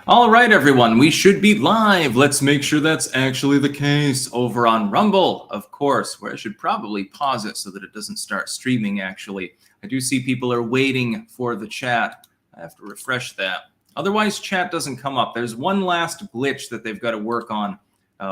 All right, everyone, we should be live. Let's make sure that's actually the case over on Rumble, of course, where I should probably pause it so that it doesn't start streaming, actually. I do see people are waiting for the chat. I have to refresh that. Otherwise, chat doesn't come up. There's one last glitch that they've got to work on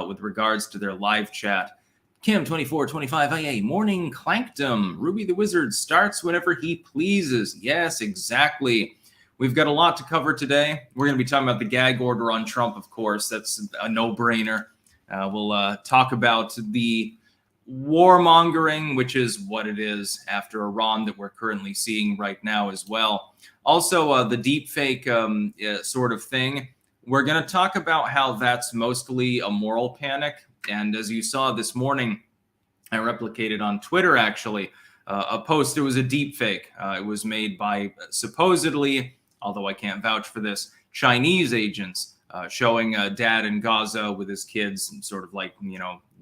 with regards to their live chat. Cam2425 IA, Morning Clankdom. Ruby the Wizard starts whenever he pleases. Yes, exactly. We've got a lot to cover today. We're going to be talking about the gag order on Trump, of course. That's a no-brainer. We'll talk about the warmongering, which is what it is after Iran that we're currently seeing right now as well. Also, the deepfake sort of thing. We're going to talk about how that's mostly a moral panic. And as you saw this morning, I replicated on Twitter, actually, a post. It was a deepfake. It was made by supposedly, although I can't vouch for this, Chinese agents showing a dad in Gaza with his kids, sort of like,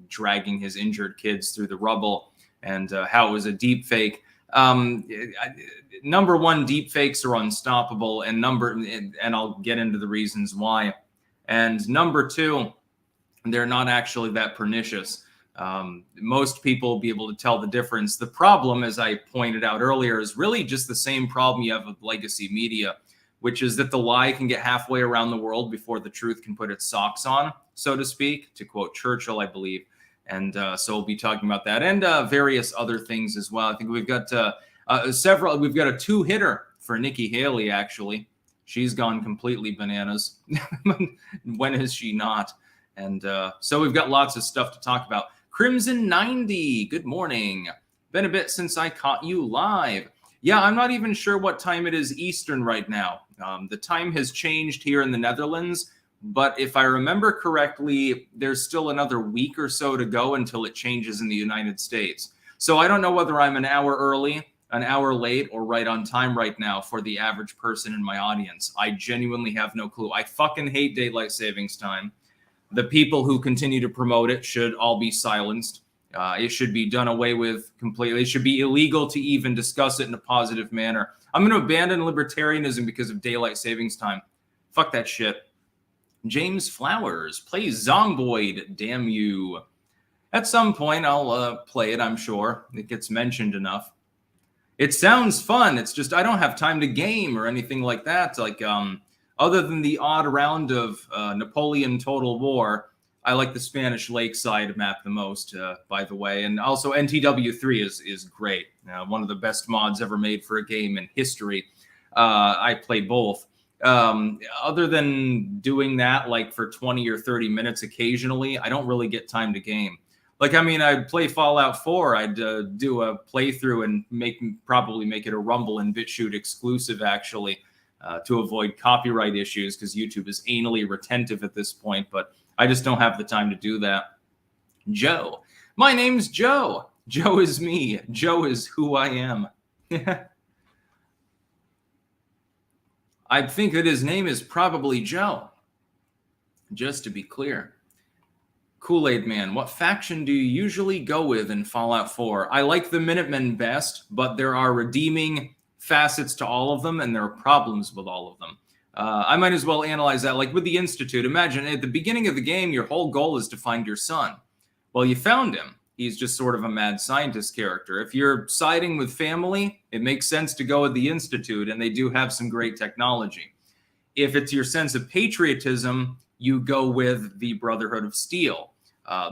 dragging his injured kids through the rubble, and how it was a deep fake. Number one, deep fakes are unstoppable, and I'll get into the reasons why. And number two, they're not actually that pernicious. Most people will be able to tell the difference. The problem, as I pointed out earlier, is really just the same problem you have with legacy media, which is that the lie can get halfway around the world before the truth can put its socks on, so to speak, to quote Churchill, I believe. And so we'll be talking about that and various other things as well. I think we've got several. We've got a two-hitter for Nikki Haley, actually. She's gone completely bananas. When has she not? And so we've got lots of stuff to talk about. Crimson 90, good morning. Been a bit since I caught you live. Yeah, I'm not even sure what time it is Eastern right now. The time has changed here in the Netherlands, but if I remember correctly, there's still another week or so to go until it changes in the United States. So I don't know whether I'm an hour early, an hour late, or right on time right now for the average person in my audience. I genuinely have no clue. I fucking hate daylight savings time. The people who continue to promote it should all be silenced. It should be done away with completely. It should be illegal to even discuss it in a positive manner. I'm going to abandon libertarianism because of daylight savings time. Fuck that shit. James Flowers, play Zomboid, damn you. At some point, I'll play it, I'm sure. It gets mentioned enough. It sounds fun. It's just I don't have time to game or anything like that. Like, other than the odd round of Napoleon Total War, I like the Spanish Lakeside map the most, by the way. And also NTW3 is great. One of the best mods ever made for a game in history. I play both. Other than doing that, like for 20 or 30 minutes occasionally, I don't really get time to game. Like, I mean, I'd play Fallout 4. I'd do a playthrough and probably make it a Rumble and BitChute exclusive, actually, to avoid copyright issues, because YouTube is anally retentive at this point. But I just don't have the time to do that. Joe. My name's Joe. Joe is me. Joe is who I am. I think that his name is probably Joe. Just to be clear. Kool-Aid Man, what faction do you usually go with in Fallout 4? I like the Minutemen best, but there are redeeming facets to all of them, and there are problems with all of them. I might as well analyze that. Like with the Institute, imagine at the beginning of the game, your whole goal is to find your son. Well, you found him. He's just sort of a mad scientist character. If you're siding with family, it makes sense to go with the Institute, and they do have some great technology. If it's your sense of patriotism, you go with the Brotherhood of Steel.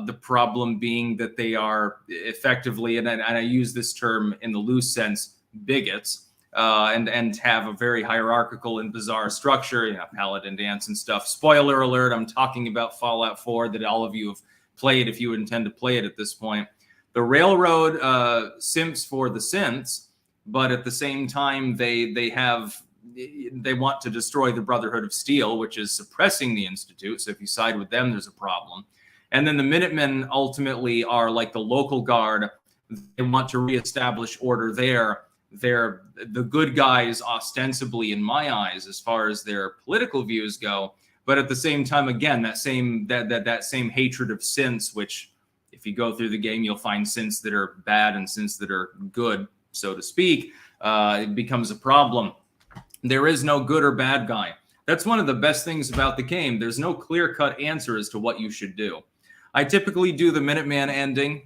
The problem being that they are effectively, and I use this term in the loose sense, bigots. And have a very hierarchical and bizarre structure, paladin dance and stuff. Spoiler alert, I'm talking about Fallout 4 that all of you have played if you intend to play it at this point. The Railroad simps for the synths, but at the same time, they want to destroy the Brotherhood of Steel, which is suppressing the Institute. So if you side with them, there's a problem. And then the Minutemen ultimately are like the local guard. They want to reestablish order there. They're the good guys ostensibly in my eyes as far as their political views go, but at the same time, again, that same hatred of synths, which if you go through the game, you'll find synths that are bad and synths that are good, so to speak. It becomes a problem. There is no good or bad guy. That's one of the best things about the game. There's no clear-cut answer as to what you should do. I typically do the Minuteman ending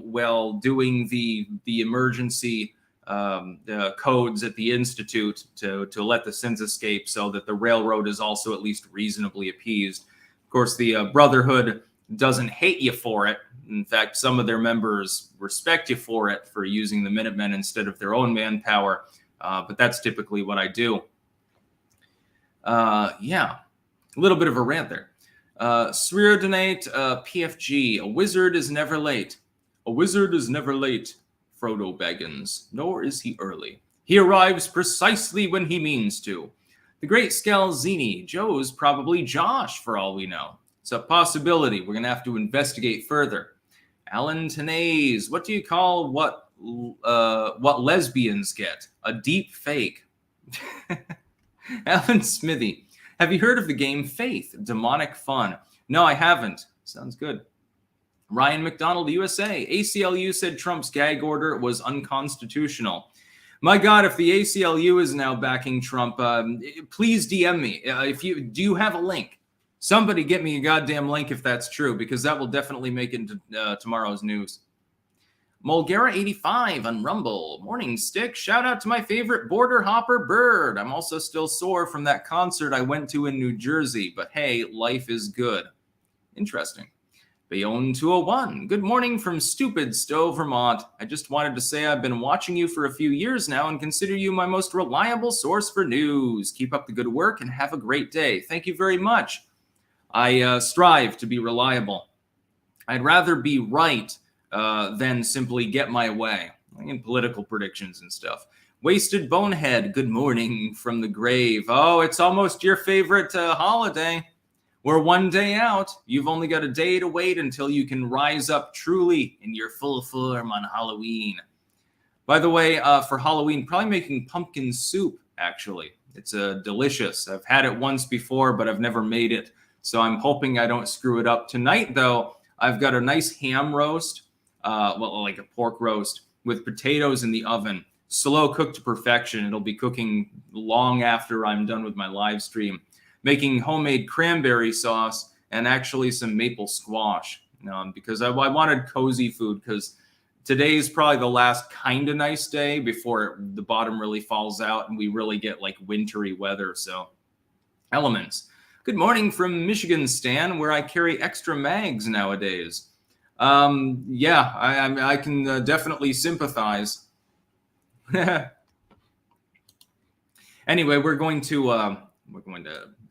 while doing the emergency codes at the Institute to let the sins escape so that the railroad is also at least reasonably appeased. Of course, the Brotherhood doesn't hate you for it. In fact, some of their members respect you for it, for using the Minutemen instead of their own manpower. But that's typically what I do. Yeah, a little bit of a rant there. Swear donate, PFG, a wizard is never late. A wizard is never late, Frodo Baggins, nor is he early. He arrives precisely when he means to. The great Scalzini, Joe's probably Josh for all we know. It's a possibility. We're going to have to investigate further. Alan Tenays, what do you call what lesbians get? A deep fake. Alan Smithy, have you heard of the game Faith? Demonic fun. No, I haven't. Sounds good. Ryan McDonald, USA. ACLU said Trump's gag order was unconstitutional. My God, if the ACLU is now backing Trump, please DM me. Do you have a link? Somebody get me a goddamn link if that's true, because that will definitely make it into tomorrow's news. Mulgara85 on Rumble. Morning, Stick. Shout out to my favorite border hopper bird. I'm also still sore from that concert I went to in New Jersey, but hey, life is good. Interesting. Bayonne 201. Good morning from Stupid Stowe, Vermont. I just wanted to say I've been watching you for a few years now and consider you my most reliable source for news. Keep up the good work and have a great day. Thank you very much. I strive to be reliable. I'd rather be right than simply get my way in political predictions and stuff. Wasted Bonehead, good morning from the grave. Oh, it's almost your favorite holiday. We're one day out. You've only got a day to wait until you can rise up truly in your full form on Halloween. By the way, for Halloween, probably making pumpkin soup, actually. It's delicious. I've had it once before, but I've never made it. So I'm hoping I don't screw it up. Tonight, though, I've got a nice ham roast, like a pork roast, with potatoes in the oven. Slow cooked to perfection. It'll be cooking long after I'm done with my live stream. Making homemade cranberry sauce and actually some maple squash. Because I wanted cozy food, because today's probably the last kind of nice day before the bottom really falls out and we really get like wintry weather. So elements. Good morning from Michigan, Stan, where I carry extra mags nowadays. Yeah, I can definitely sympathize. Anyway, we're going to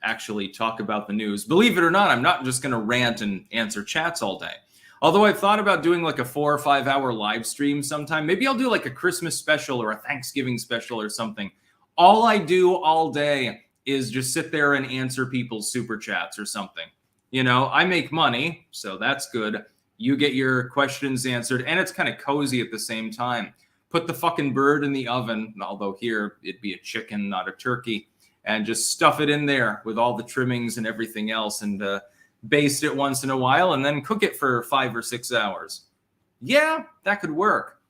actually talk about the news. Believe it or not, I'm not just going to rant and answer chats all day. Although I've thought about doing like a 4 or 5 hour live stream sometime. Maybe I'll do like a Christmas special or a Thanksgiving special or something. All I do all day is just sit there and answer people's super chats or something. You know, I make money, so that's good. You get your questions answered, and it's kind of cozy at the same time. Put the fucking bird in the oven, although here it'd be a chicken, not a turkey, and just stuff it in there with all the trimmings and everything else, and baste it once in a while, and then cook it for 5 or 6 hours. Yeah, that could work.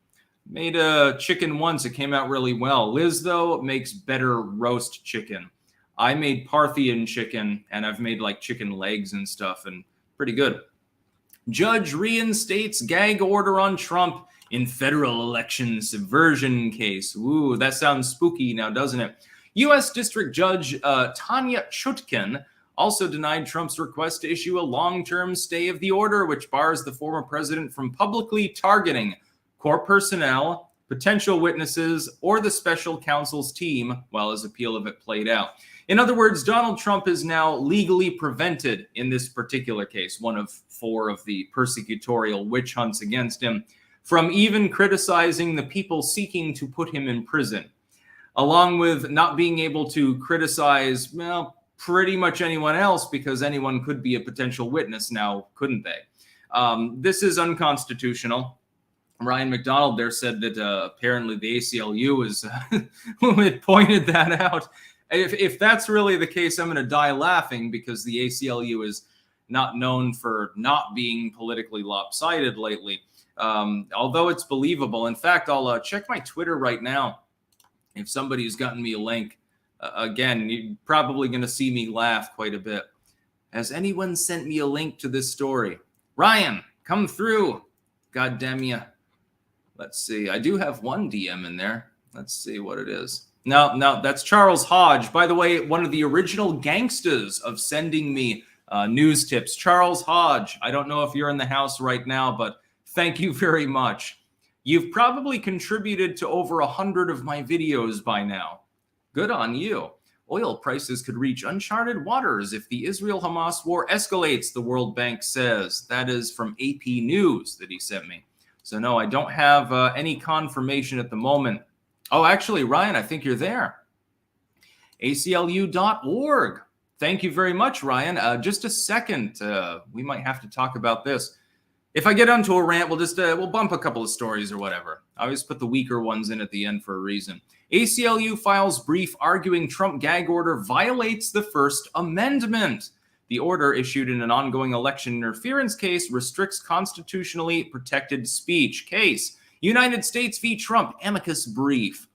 Made a chicken once. It came out really well. Liz, though, makes better roast chicken. I made Parthian chicken, and I've made like chicken legs and stuff, and pretty good. Judge reinstates gag order on Trump in federal election subversion case. Ooh, that sounds spooky now, doesn't it? U.S. District Judge Tanya Chutkin also denied Trump's request to issue a long-term stay of the order, which bars the former president from publicly targeting court personnel, potential witnesses, or the special counsel's team while his appeal of it played out. In other words, Donald Trump is now legally prevented in this particular case, one of 4 of the persecutorial witch hunts against him, from even criticizing the people seeking to put him in prison, along with not being able to criticize, well, pretty much anyone else, because anyone could be a potential witness now, couldn't they? This is unconstitutional. Ryan McDonald there said that apparently the ACLU is it pointed that out. If that's really the case, I'm going to die laughing, because the ACLU is not known for not being politically lopsided lately, although it's believable. In fact, I'll check my Twitter right now if somebody's gotten me a link again, you're probably going to see me laugh quite a bit. Has anyone sent me a link to this story? Ryan, come through. God damn you. Let's see. I do have one DM in there. Let's see what it is. No, that's Charles Hodge. By the way, one of the original gangsters of sending me news tips. Charles Hodge. I don't know if you're in the house right now, but thank you very much. You've probably contributed to over 100 of my videos by now. Good on you. Oil prices could reach uncharted waters if the Israel-Hamas war escalates, the World Bank says. That is from AP News that he sent me. So no, I don't have any confirmation at the moment. Oh, actually, Ryan, I think you're there. ACLU.org. Thank you very much, Ryan. Just a second. We might have to talk about this. If I get onto a rant, we'll bump a couple of stories or whatever. I always put the weaker ones in at the end for a reason. ACLU files brief arguing Trump gag order violates the First Amendment. The order, issued in an ongoing election interference case, restricts constitutionally protected speech. Case, United States v. Trump, amicus brief.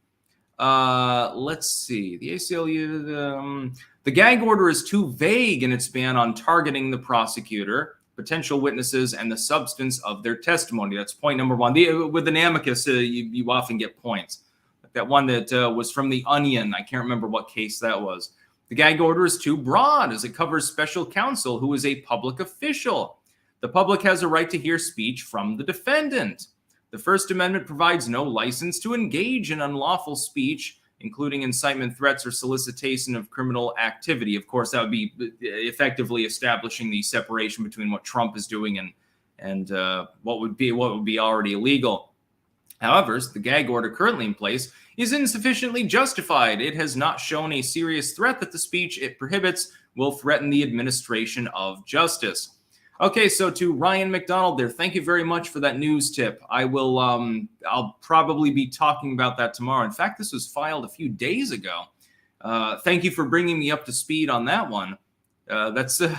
Let's see. The ACLU, the gag order is too vague in its ban on targeting the prosecutor, potential witnesses, and the substance of their testimony. That's point number one. With an amicus, you often get points. Like that one that was from The Onion. I can't remember what case that was. The gag order is too broad as it covers special counsel who is a public official. The public has a right to hear speech from the defendant. The First Amendment provides no license to engage in unlawful speech, including incitement, threats, or solicitation of criminal activity. Of course, that would be effectively establishing the separation between what Trump is doing and what would be already illegal. However, the gag order currently in place is insufficiently justified. It has not shown a serious threat that the speech it prohibits will threaten the administration of justice. Okay, so to Ryan McDonald there, thank you very much for that news tip. I'll probably be talking about that tomorrow. In fact, this was filed a few days ago. Thank you for bringing me up to speed on that one. That's the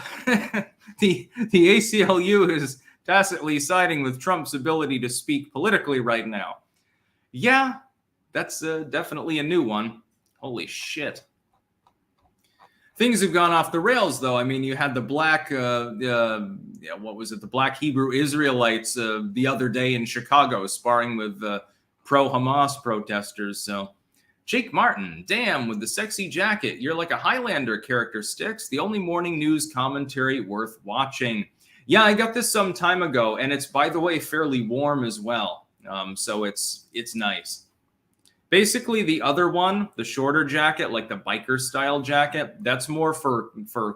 ACLU is tacitly siding with Trump's ability to speak politically right now. Yeah, that's definitely a new one. Holy shit. Things have gone off the rails, though. I mean, you had the black, the black Hebrew Israelites the other day in Chicago sparring with pro-Hamas protesters. So, Jake Martin, damn, with the sexy jacket, you're like a Highlander character, Sticks. The only morning news commentary worth watching. Yeah, I got this some time ago, and it's, by the way, fairly warm as well. So it's nice. Basically, the other one, the shorter jacket, like the biker style jacket, that's more for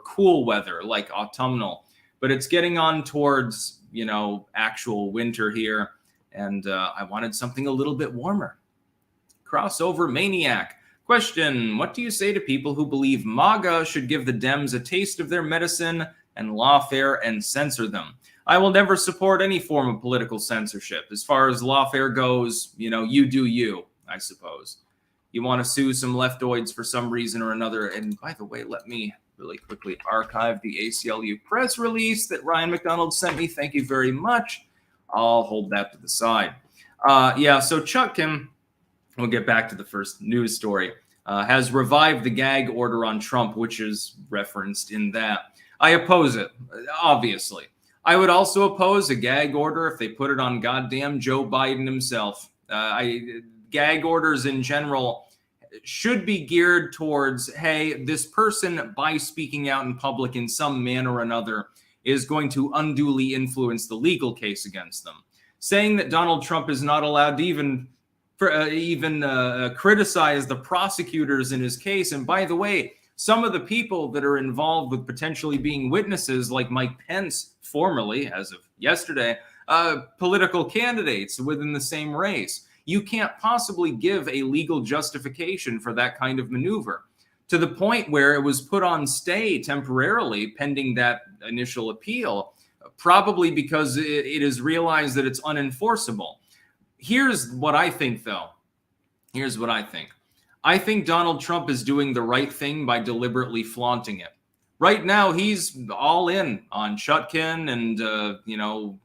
cool weather, like autumnal. But it's getting on towards, actual winter here. And I wanted something a little bit warmer. Crossover Maniac. Question, what do you say to people who believe MAGA should give the Dems a taste of their medicine and lawfare and censor them? I will never support any form of political censorship. As far as lawfare goes, you do you. I suppose. You want to sue some leftoids for some reason or another. And by the way, let me really quickly archive the ACLU press release that Ryan McDonald sent me. Thank you very much. I'll hold that to the side. So Chutkin, we'll get back to the first news story, has revived the gag order on Trump, which is referenced in that. I oppose it, obviously. I would also oppose a gag order if they put it on goddamn Joe Biden himself. Gag orders in general should be geared towards, hey, this person, by speaking out in public in some manner or another, is going to unduly influence the legal case against them. Saying that Donald Trump is not allowed to even criticize the prosecutors in his case. And by the way, some of the people that are involved with potentially being witnesses, like Mike Pence, formerly, as of yesterday, political candidates within the same race. You can't possibly give a legal justification for that kind of maneuver, to the point where it was put on stay temporarily pending that initial appeal, probably because it is realized that it's unenforceable. Here's what I think, though. Here's what I think. I think Donald Trump is doing the right thing by deliberately flaunting it. Right now, he's all in on Chutkin and,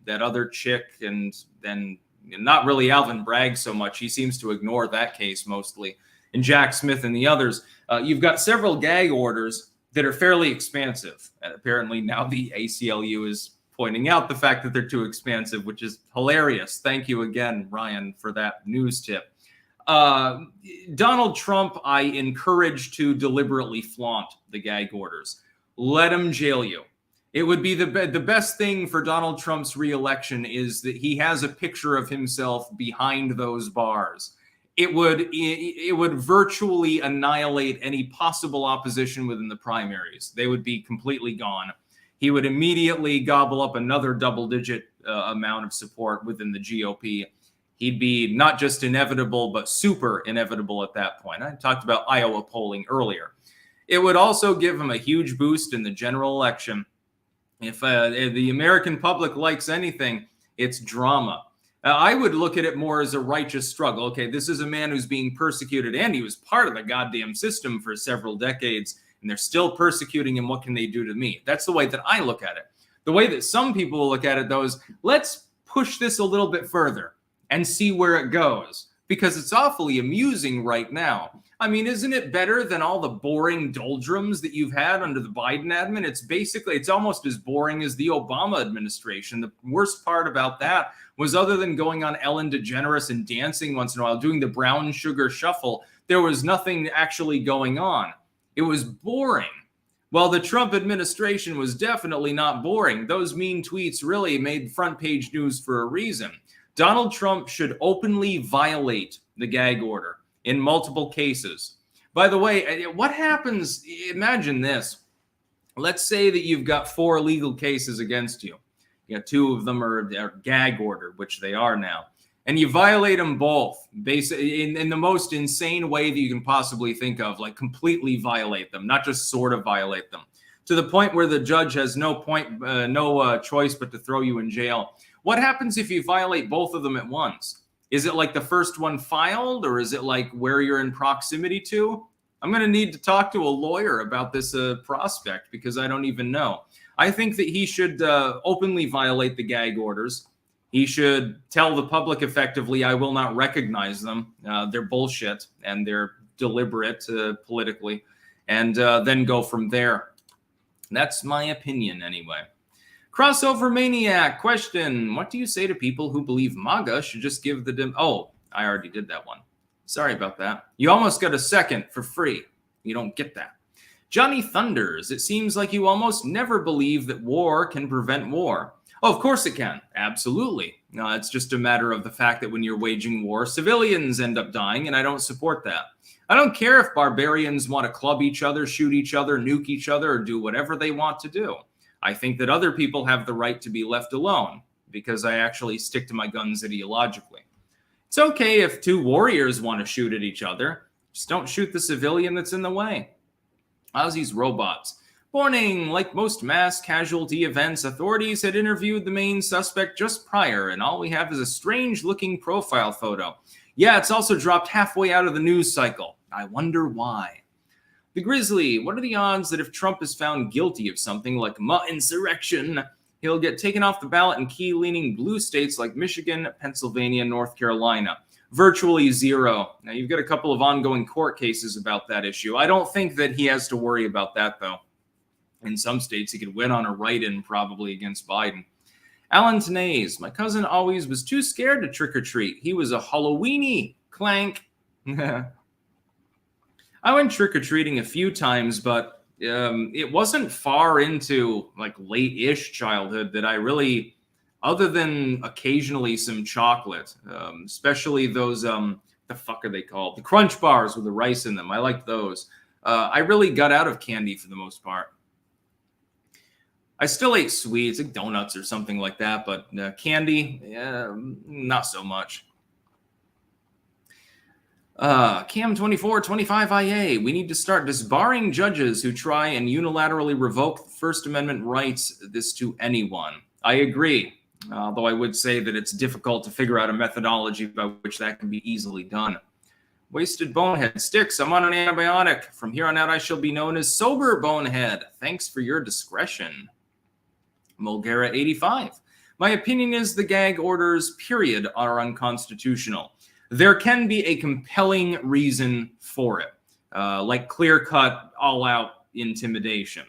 that other chick, and then not really Alvin Bragg so much. He seems to ignore that case mostly. and Jack Smith and the others, you've got several gag orders that are fairly expansive. And apparently now the ACLU is pointing out the fact that they're too expansive, which is hilarious. Thank you again, Ryan, for that news tip. Donald Trump, I encourage to deliberately flaunt the gag orders. Let him jail you. It would be the best thing for Donald Trump's reelection is that he has a picture of himself behind those bars. It would virtually annihilate any possible opposition within the primaries. They would be completely gone. He would immediately gobble up another double-digit amount of support within the GOP. He'd be not just inevitable, but super inevitable at that point. I talked about Iowa polling earlier. It would also give him a huge boost in the general election. If the American public likes anything, it's drama. I would look at it more as a righteous struggle. Okay, this is a man who's being persecuted, and he was part of the goddamn system for several decades, and they're still persecuting him. What can they do to me? That's the way that I look at it. The way that some people will look at it, though, is let's push this a little bit further and see where it goes, because it's awfully amusing right now. I mean, isn't it better than all the boring doldrums that you've had under the Biden admin? It's almost as boring as the Obama administration. The worst part about that was, other than going on Ellen DeGeneres and dancing once in a while, doing the brown sugar shuffle, there was nothing actually going on. It was boring. Well, the Trump administration was definitely not boring. Those mean tweets really made front page news for a reason. Donald Trump should openly violate the gag order in multiple cases. By the way, what happens, imagine this. Let's say that you've got 4 legal cases against you. You know, 2 of them are gag order, which they are now. And you violate them both in the most insane way that you can possibly think of, like completely violate them, not just sort of violate them, to the point where the judge has no choice but to throw you in jail. What happens if you violate both of them at once? Is it like the first one filed, or is it like where you're in proximity to? I'm going to need to talk to a lawyer about this prospect, because I don't even know. I think that he should openly violate the gag orders. He should tell the public effectively, I will not recognize them. They're bullshit and they're deliberate politically, and then go from there. That's my opinion anyway. Crossover Maniac question. What do you say to people who believe MAGA should just give the Oh, I already did that one. Sorry about that. You almost got a second for free. You don't get that. Johnny Thunders. It seems like you almost never believe that war can prevent war. Oh, of course it can. Absolutely. No, it's just a matter of the fact that when you're waging war, civilians end up dying, and I don't support that. I don't care if barbarians want to club each other, shoot each other, nuke each other, or do whatever they want to do. I think that other people have the right to be left alone, because I actually stick to my guns ideologically. It's okay if 2 warriors want to shoot at each other. Just don't shoot the civilian that's in the way. Ozzy's robots. Warning, like most mass casualty events, authorities had interviewed the main suspect just prior, and all we have is a strange-looking profile photo. Yeah, it's also dropped halfway out of the news cycle. I wonder why. The Grizzly, what are the odds that if Trump is found guilty of something like insurrection, he'll get taken off the ballot in key-leaning blue states like Michigan, Pennsylvania, North Carolina? Virtually 0. Now, you've got a couple of ongoing court cases about that issue. I don't think that he has to worry about that, though. In some states, he could win on a write-in probably against Biden. Alan Tenaz, my cousin always was too scared to trick-or-treat. He was a Halloweenie. Clank. I went trick-or-treating a few times, but it wasn't far into like late-ish childhood that I really, other than occasionally some chocolate, especially those, the fuck are they called? The Crunch Bars with the rice in them. I liked those. I really got out of candy for the most part. I still ate sweets, like donuts or something like that, but candy, not so much. Cam2425IA, we need to start disbarring judges who try and unilaterally revoke First Amendment rights this to anyone. I agree, although I would say that it's difficult to figure out a methodology by which that can be easily done. Wasted Bonehead Sticks, I'm on an antibiotic. From here on out, I shall be known as Sober Bonehead. Thanks for your discretion. Mulgara85, my opinion is the gag orders, period, are unconstitutional. there can be a compelling reason for it, like clear-cut, all-out intimidation.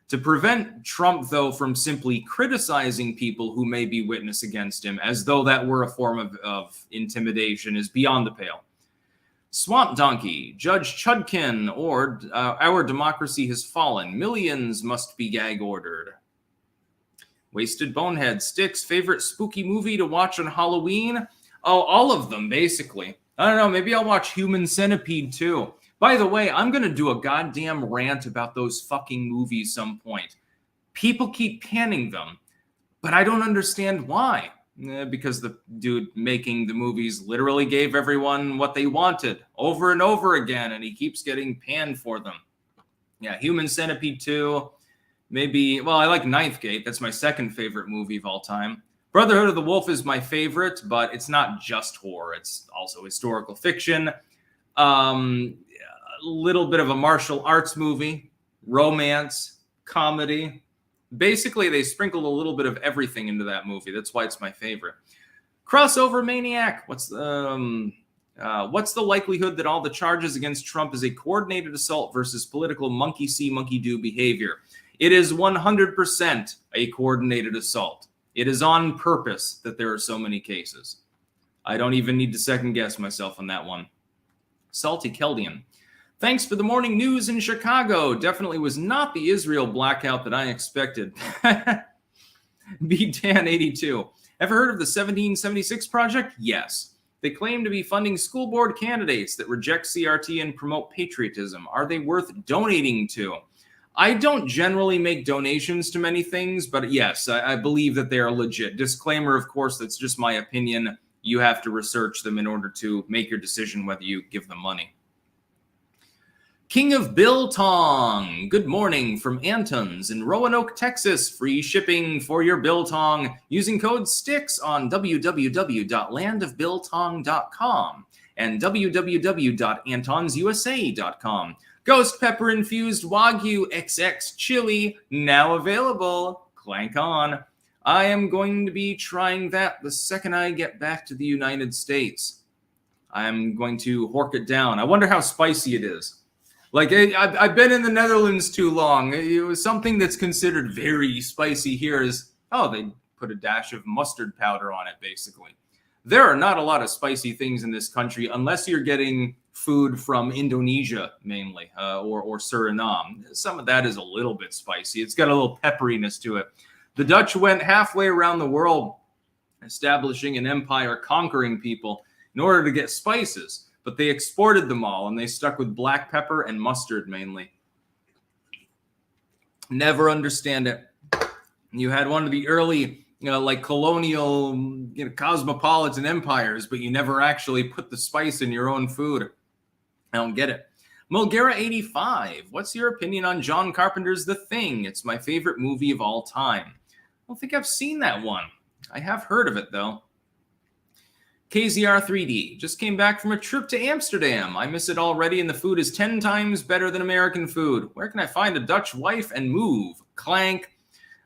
To prevent Trump, though, from simply criticizing people who may be witness against him, as though that were a form of intimidation, is beyond the pale. Swamp Donkey, Judge Chudkin, or our democracy has fallen. Millions must be gag-ordered. Wasted Bonehead, Sticks, favorite spooky movie to watch on Halloween? Oh, all of them, basically. I don't know, maybe I'll watch Human Centipede, too. By the way, I'm going to do a goddamn rant about those fucking movies some point. People keep panning them, but I don't understand why. Because the dude making the movies literally gave everyone what they wanted over and over again, and he keeps getting panned for them. Yeah, Human Centipede 2, maybe, well, I like Ninth Gate. That's my second favorite movie of all time. Brotherhood of the Wolf is my favorite, but it's not just horror. It's also historical fiction. A little bit of a martial arts movie, romance, comedy. Basically, they sprinkled a little bit of everything into that movie. That's why it's my favorite. Crossover Maniac. What's the likelihood that all the charges against Trump is a coordinated assault versus political monkey see, monkey do behavior? It is 100% a coordinated assault. It is on purpose that there are so many cases. I don't even need to second guess myself on that one. Salty Keldian. Thanks for the morning news in Chicago. Definitely was not the Israel blackout that I expected. BDan82. Ever heard of the 1776 Project? Yes. They claim to be funding school board candidates that reject CRT and promote patriotism. Are they worth donating to? I don't generally make donations to many things, but yes, I believe that they are legit. Disclaimer, of course, that's just my opinion. You have to research them in order to make your decision whether you give them money. King of Biltong, good morning from Antons in Roanoke, Texas. Free shipping for your Biltong using code STICKS on www.landofbiltong.com and www.antonsusa.com. Ghost pepper infused Wagyu XX chili now available. Clank on. I am going to be trying that the second I get back to the United States. I'm going to hork it down. I wonder how spicy it is. Like, I've been in the Netherlands too long. It was something that's considered very spicy here is, oh, they put a dash of mustard powder on it, basically. There are not a lot of spicy things in this country unless you're getting food from Indonesia, mainly, or Suriname. Some of that is a little bit spicy. It's got a little pepperiness to it. The Dutch went halfway around the world establishing an empire, conquering people in order to get spices. But they exported them all, and they stuck with black pepper and mustard mainly. Never understand it. You had one of the early, like colonial, cosmopolitan empires, but you never actually put the spice in your own food. I don't get it. Mulgera85, what's your opinion on John Carpenter's The Thing? It's my favorite movie of all time. I don't think I've seen that one. I have heard of it, though. KZR3D, just came back from a trip to Amsterdam. I miss it already, and the food is 10 times better than American food. Where can I find a Dutch wife and move? Clank.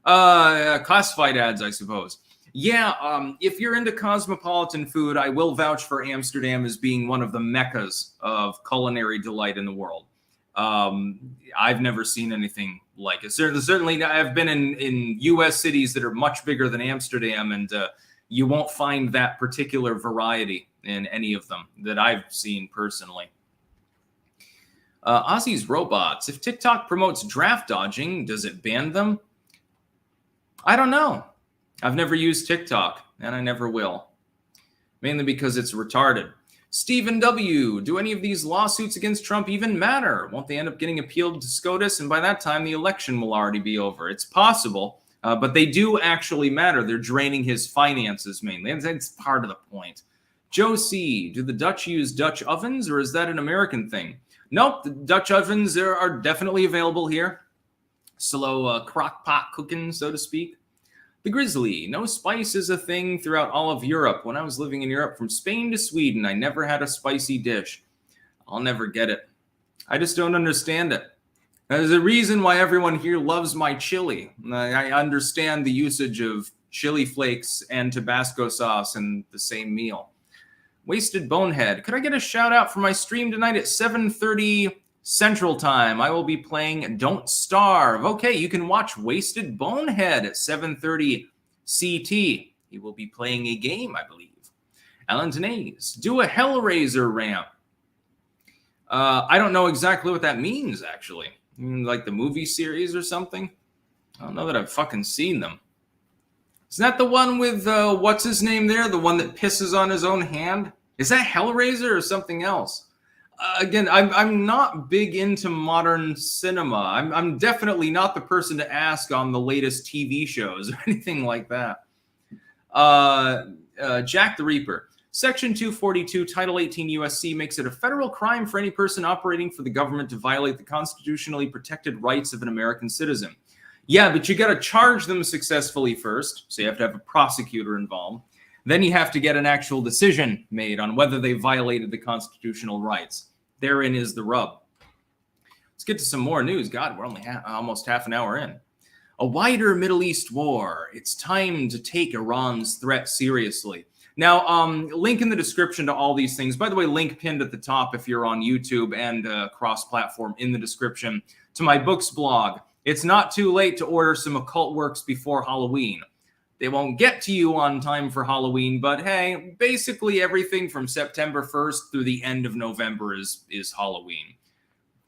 Classified ads, I suppose. Yeah, if you're into cosmopolitan food, I will vouch for Amsterdam as being one of the meccas of culinary delight in the world. I've never seen anything like it. Certainly, I've been in U.S. cities that are much bigger than Amsterdam, and you won't find that particular variety in any of them that I've seen personally. Ozzy's Robots. If TikTok promotes draft dodging, does it ban them? I don't know. I've never used TikTok, and I never will. Mainly because it's retarded. Stephen W. Do any of these lawsuits against Trump even matter? Won't they end up getting appealed to SCOTUS, and by that time the election will already be over? It's possible. But they do actually matter. They're draining his finances mainly. And that's part of the point. Joe C., do the Dutch use Dutch ovens, or is that an American thing? Nope, the Dutch ovens are definitely available here. Slow crock pot cooking, so to speak. The Grizzly, no spice is a thing throughout all of Europe. When I was living in Europe from Spain to Sweden, I never had a spicy dish. I'll never get it. I just don't understand it. There's a reason why everyone here loves my chili. I understand the usage of chili flakes and Tabasco sauce in the same meal. Wasted Bonehead. Could I get a shout out for my stream tonight at 7:30 Central Time? I will be playing Don't Starve. Okay, you can watch Wasted Bonehead at 7:30 CT. He will be playing a game, I believe. Alan Denise, do a Hellraiser ramp. I don't know exactly what that means, actually. Like the movie series or something? I don't know that I've fucking seen them. Isn't that the one with, what's his name there? The one that pisses on his own hand? Is that Hellraiser or something else? Again, I'm not big into modern cinema. I'm definitely not the person to ask on the latest TV shows or anything like that. Jack the Reaper. Section 242, Title 18 USC makes it a federal crime for any person operating for the government to violate the constitutionally protected rights of an American citizen. Yeah, but you got to charge them successfully first, so you have to have a prosecutor involved. Then you have to get an actual decision made on whether they violated the constitutional rights. Therein is the rub. Let's get to some more news. God, we're only almost half an hour in. A wider Middle East war. It's time to take Iran's threat seriously. Now, link in the description to all these things. By the way, link pinned at the top if you're on YouTube and cross-platform in the description to my books blog. It's not too late to order some occult works before Halloween. They won't get to you on time for Halloween, but hey, basically everything from September 1st through the end of November is Halloween.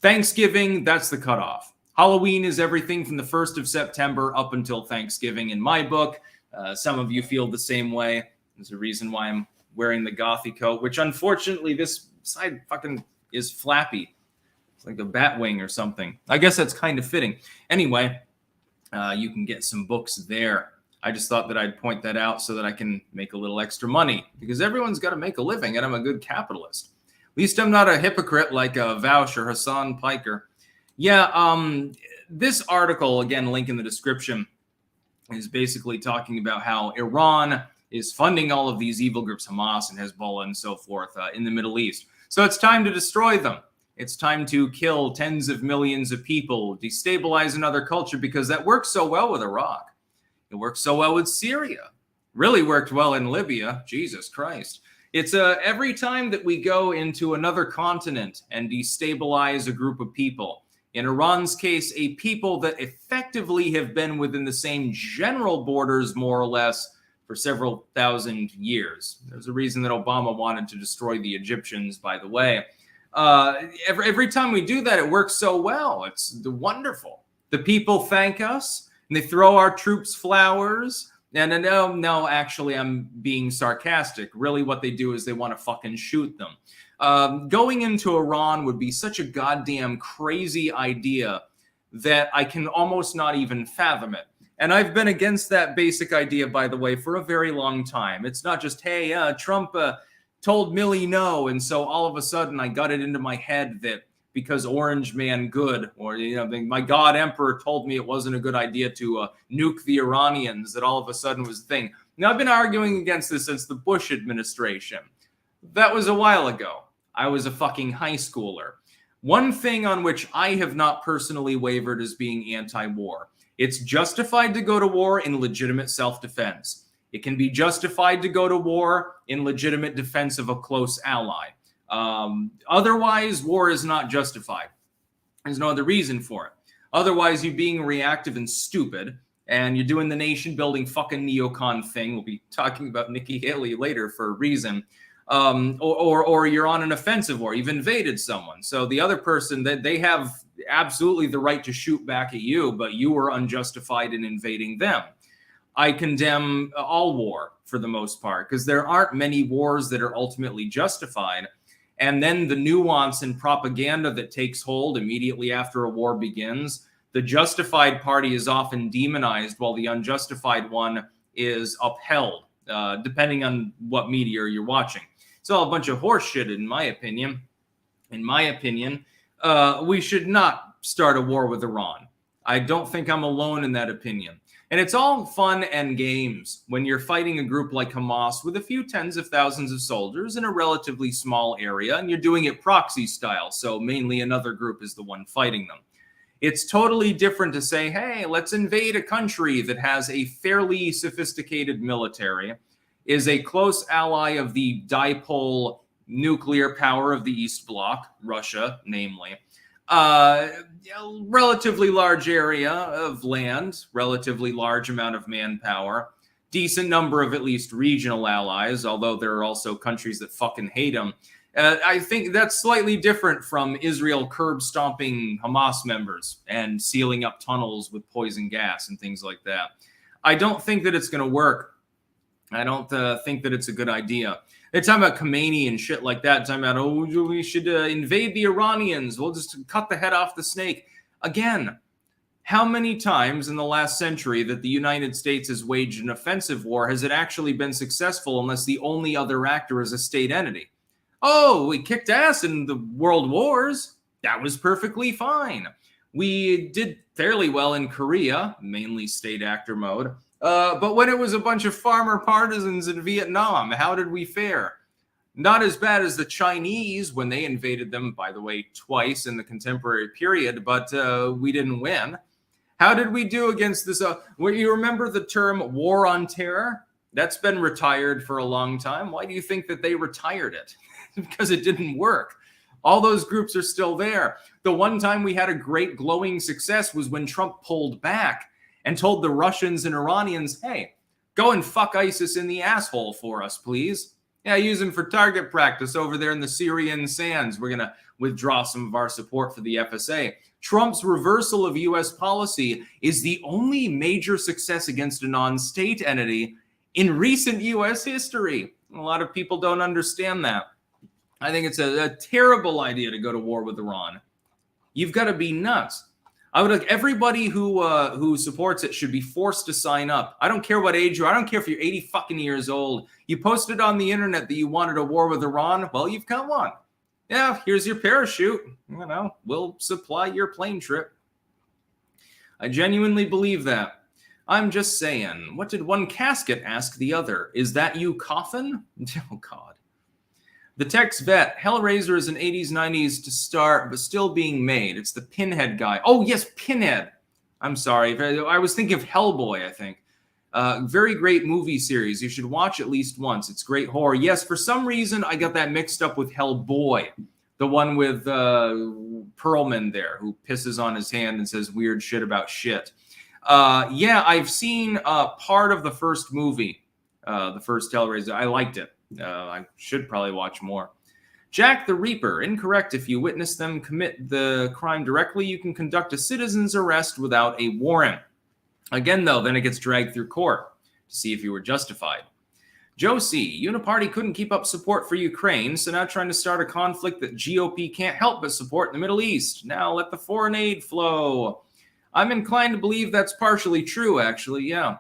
Thanksgiving, that's the cutoff. Halloween is everything from the 1st of September up until Thanksgiving in my book. Some of you feel the same way. There's a reason why I'm wearing the gothy coat, which unfortunately this side fucking is flappy. It's like a bat wing or something. I guess that's kind of fitting. Anyway, you can get some books there. I just thought that I'd point that out so that I can make a little extra money because everyone's got to make a living and I'm a good capitalist. At least I'm not a hypocrite like Vaush or Hassan Piker. Yeah, this article, again, link in the description, is basically talking about how Iran is funding all of these evil groups, Hamas and Hezbollah and so forth, in the Middle East. So it's time to destroy them. It's time to kill tens of millions of people, destabilize another culture, because that works so well with Iraq. It works so well with Syria. Really worked well in Libya. Jesus Christ. It's every time that we go into another continent and destabilize a group of people. In Iran's case, a people that effectively have been within the same general borders, more or less, for several thousand years. There's a reason that Obama wanted to destroy the Egyptians, by the way. Every time we do that, it works so well. It's wonderful. The people thank us, and they throw our troops flowers. And no, actually, I'm being sarcastic. Really, what they do is they want to fucking shoot them. Going into Iran would be such a goddamn crazy idea that I can almost not even fathom it. And I've been against that basic idea, by the way, for a very long time. It's not just, hey, Trump told Millie no, and so all of a sudden I got it into my head that because Orange Man good, or my God Emperor told me it wasn't a good idea to nuke the Iranians, that all of a sudden was the thing. Now, I've been arguing against this since the Bush administration. That was a while ago. I was a fucking high schooler. One thing on which I have not personally wavered is being anti-war. It's justified to go to war in legitimate self-defense. It can be justified to go to war in legitimate defense of a close ally. Otherwise, war is not justified. There's no other reason for it. Otherwise, you're being reactive and stupid, and you're doing the nation-building fucking neocon thing. We'll be talking about Nikki Haley later for a reason. Or you're on an offensive war. You've invaded someone. So the other person, they have absolutely the right to shoot back at you, but you were unjustified in invading them. I condemn all war for the most part, because there aren't many wars that are ultimately justified. And then the nuance and propaganda that takes hold immediately after a war begins, the justified party is often demonized while the unjustified one is upheld, depending on what media you're watching. It's all a bunch of horse shit, in my opinion. In my opinion, we should not start a war with Iran. I don't think I'm alone in that opinion. And it's all fun and games when you're fighting a group like Hamas with a few tens of thousands of soldiers in a relatively small area, and you're doing it proxy style, so mainly another group is the one fighting them. It's totally different to say, hey, let's invade a country that has a fairly sophisticated military is a close ally of the dipole nuclear power of the East Bloc, Russia, namely. Relatively large area of land, relatively large amount of manpower, decent number of at least regional allies, although there are also countries that fucking hate them. I think that's slightly different from Israel curb stomping Hamas members and sealing up tunnels with poison gas and things like that. I don't think that it's going to work. I don't think that it's a good idea. They're talking about Khomeini and shit like that. Talking about, oh, we should invade the Iranians. We'll just cut the head off the snake. Again, how many times in the last century that the United States has waged an offensive war has it actually been successful unless the only other actor is a state entity? Oh, we kicked ass in the world wars. That was perfectly fine. We did fairly well in Korea, mainly state actor mode. But when it was a bunch of farmer partisans in Vietnam, how did we fare? Not as bad as the Chinese when they invaded them, by the way, twice in the contemporary period, but we didn't win. How did we do against this? You remember the term war on terror? That's been retired for a long time. Why do you think that they retired it? Because it didn't work. All those groups are still there. The one time we had a great glowing success was when Trump pulled back and told the Russians and Iranians, hey, go and fuck ISIS in the asshole for us, please. Yeah, use them for target practice over there in the Syrian sands. We're going to withdraw some of our support for the FSA. Trump's reversal of U.S. policy is the only major success against a non-state entity in recent U.S. history. A lot of people don't understand that. I think it's a terrible idea to go to war with Iran. You've got to be nuts. I would like everybody who supports it should be forced to sign up. I don't care what age you are. I don't care if you're 80 fucking years old. You posted on the internet that you wanted a war with Iran. Well, you've got one. Yeah, here's your parachute. You know, we'll supply your plane trip. I genuinely believe that. I'm just saying, what did one casket ask the other? Is that you, coffin? Oh, God. The Tex Vet, Hellraiser is an 80s, 90s to start, but still being made. It's the Pinhead guy. Oh, yes, Pinhead. I'm sorry. I was thinking of Hellboy, I think. Very great movie series. You should watch at least once. It's great horror. Yes, for some reason, I got that mixed up with Hellboy. The one with Perlman there, who pisses on his hand and says weird shit about shit. Yeah, I've seen part of the first movie, the first Hellraiser. I liked it. I should probably watch more. Jack the Reaper, incorrect. If you witness them commit the crime directly, you can conduct a citizen's arrest without a warrant. Again, though, then it gets dragged through court to see if you were justified. Josie, Uniparty couldn't keep up support for Ukraine, so now trying to start a conflict that GOP can't help but support in the Middle East. Now let the foreign aid flow. I'm inclined to believe that's partially true, actually, yeah.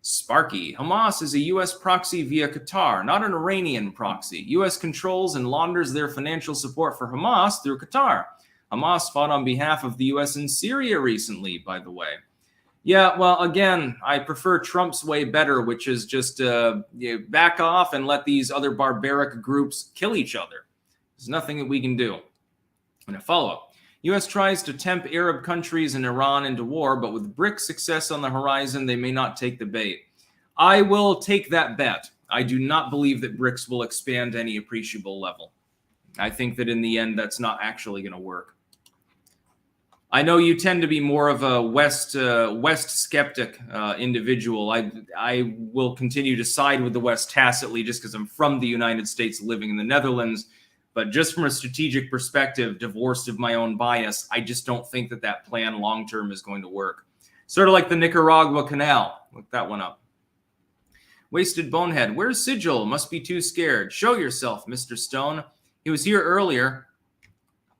Sparky, Hamas is a U.S. proxy via Qatar, not an Iranian proxy. U.S. controls and launders their financial support for Hamas through Qatar. Hamas fought on behalf of the U.S. in Syria recently, by the way. Yeah, well, again, I prefer Trump's way better, which is just back off and let these other barbaric groups kill each other. There's nothing that we can do. And a follow-up. U.S. tries to tempt Arab countries and Iran into war, but with BRICS success on the horizon, they may not take the bait. I will take that bet. I do not believe that BRICS will expand to any appreciable level. I think that in the end, that's not actually going to work. I know you tend to be more of a West skeptic individual. I will continue to side with the West tacitly just because I'm from the United States living in the Netherlands. But just from a strategic perspective, divorced of my own bias, I just don't think that that plan long-term is going to work. Sort of like the Nicaragua Canal. Look that one up. Wasted Bonehead. Where's Sigil? Must be too scared. Show yourself, Mr. Stone. He was here earlier.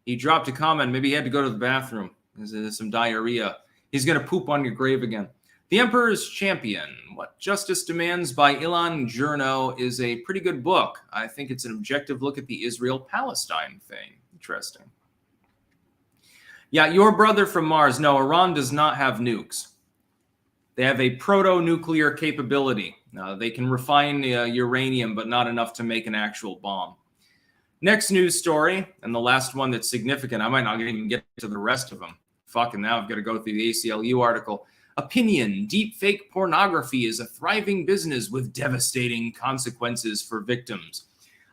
He dropped a comment. Maybe he had to go to the bathroom. There's some diarrhea. He's going to poop on your grave again. The Emperor's Champion. What Justice Demands by Ilan Journo is a pretty good book. I think it's an objective look at the Israel-Palestine thing. Interesting. Yeah, your brother from Mars. No, Iran does not have nukes. They have a proto-nuclear capability. They can refine uranium, but not enough to make an actual bomb. Next news story, and the last one that's significant. I might not even get to the rest of them. Fucking now I've got to go through the ACLU article. Opinion: deepfake pornography is a thriving business with devastating consequences for victims.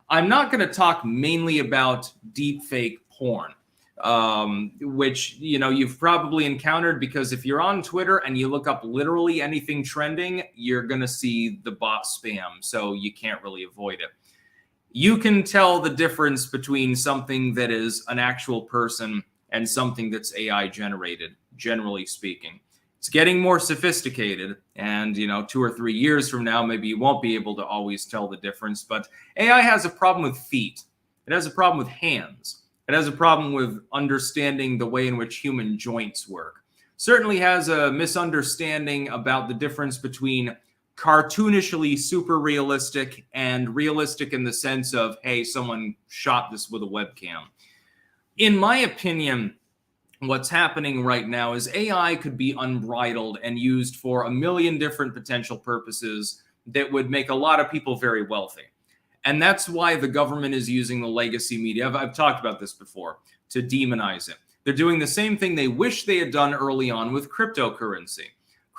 I'm not going to talk mainly about deepfake porn, which, you know, you've probably encountered, because if you're on Twitter and you look up literally anything trending, you're going to see the bot spam, so you can't really avoid it. You can tell the difference between something that is an actual person and something that's AI generated, generally speaking. It's getting more sophisticated, and, you know, 2 or 3 years from now, maybe you won't be able to always tell the difference, but AI has a problem with feet. It has a problem with hands. It has a problem with understanding the way in which human joints work. Certainly has a misunderstanding about the difference between cartoonishly super realistic and realistic in the sense of, hey, someone shot this with a webcam. In my opinion, what's happening right now is AI could be unbridled and used for a million different potential purposes that would make a lot of people very wealthy. And that's why the government is using the legacy media. I've talked about this before, to demonize it. They're doing the same thing they wish they had done early on with cryptocurrency.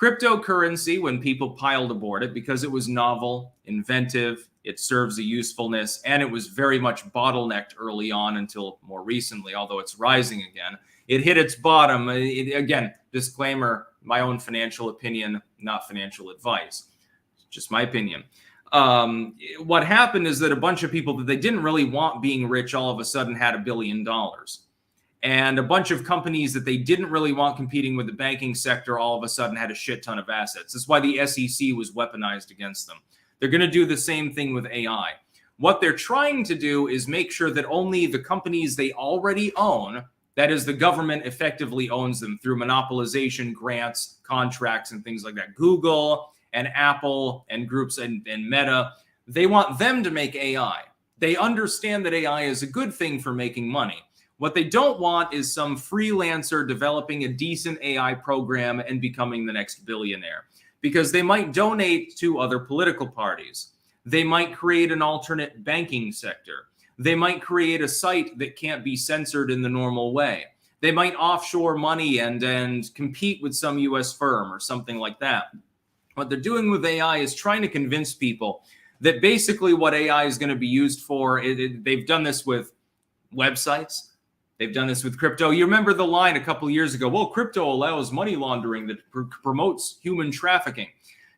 Cryptocurrency, when people piled aboard it because it was novel, inventive, it serves a usefulness, and it was very much bottlenecked early on until more recently, although it's rising again. It hit its bottom. Again, disclaimer, my own financial opinion, not financial advice. Just my opinion. What happened is that a bunch of people that they didn't really want being rich all of a sudden had $1 billion. And a bunch of companies that they didn't really want competing with the banking sector all of a sudden had a shit ton of assets. That's why the SEC was weaponized against them. They're going to do the same thing with AI. What they're trying to do is make sure that only the companies they already own, that is, the government effectively owns them through monopolization, grants, contracts, and things like that. Google and Apple and groups and Meta, they want them to make AI. They understand that AI is a good thing for making money. What they don't want is some freelancer developing a decent AI program and becoming the next billionaire, because they might donate to other political parties. They might create an alternate banking sector. They might create a site that can't be censored in the normal way. They might offshore money and compete with some US firm or something like that. What they're doing with AI is trying to convince people that basically what AI is going to be used for, they've done this with websites. They've done this with crypto. You remember the line a couple of years ago, well, crypto allows money laundering that promotes human trafficking.